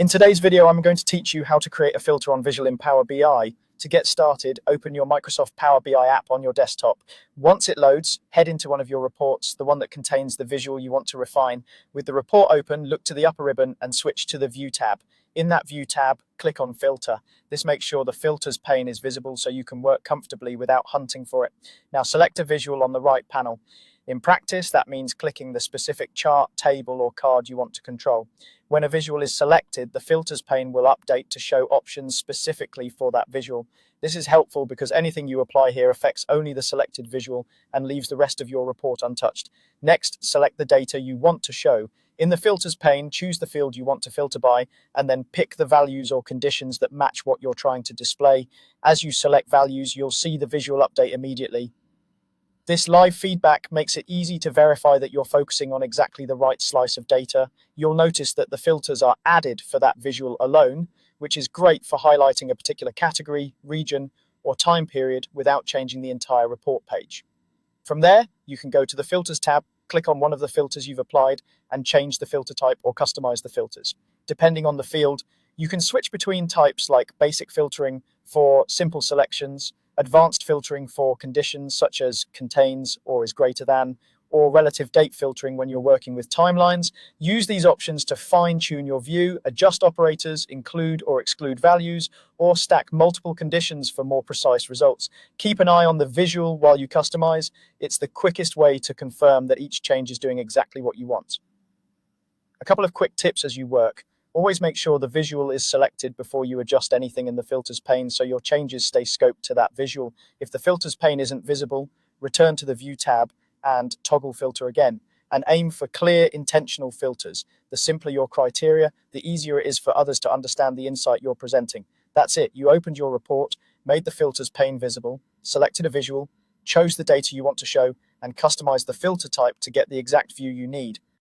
In today's video, I'm going to teach you how to create a filter on visual in Power BI. To get started, open your Microsoft Power BI app on your desktop. Once it loads, head into one of your reports, the one that contains the visual you want to refine. With the report open, look to the upper ribbon and switch to the View tab. In that View tab, click on Filter. This makes sure the Filters pane is visible so you can work comfortably without hunting for it. Now select a visual on the right panel. In practice, that means clicking the specific chart, table, or card you want to control. When a visual is selected, the Filters pane will update to show options specifically for that visual. This is helpful because anything you apply here affects only the selected visual and leaves the rest of your report untouched. Next, select the data you want to show. In the Filters pane, choose the field you want to filter by, and then pick the values or conditions that match what you're trying to display. As you select values, you'll see the visual update immediately. This live feedback makes it easy to verify that you're focusing on exactly the right slice of data. You'll notice that the filters are added for that visual alone, which is great for highlighting a particular category, region, or time period without changing the entire report page. From there, you can go to the Filters tab, click on one of the filters you've applied, and change the filter type or customize the filters. Depending on the field, you can switch between types like basic filtering for simple selections, advanced filtering for conditions such as contains or is greater than, or relative date filtering when you're working with timelines. Use these options to fine-tune your view, adjust operators, include or exclude values, or stack multiple conditions for more precise results. Keep an eye on the visual while you customize. It's the quickest way to confirm that each change is doing exactly what you want. A couple of quick tips as you work. Always make sure the visual is selected before you adjust anything in the Filters pane so your changes stay scoped to that visual. If the Filters pane isn't visible, return to the View tab and toggle Filter again. And aim for clear, intentional filters. The simpler your criteria, the easier it is for others to understand the insight you're presenting. That's it. You opened your report, made the Filters pane visible, selected a visual, chose the data you want to show, and customized the filter type to get the exact view you need.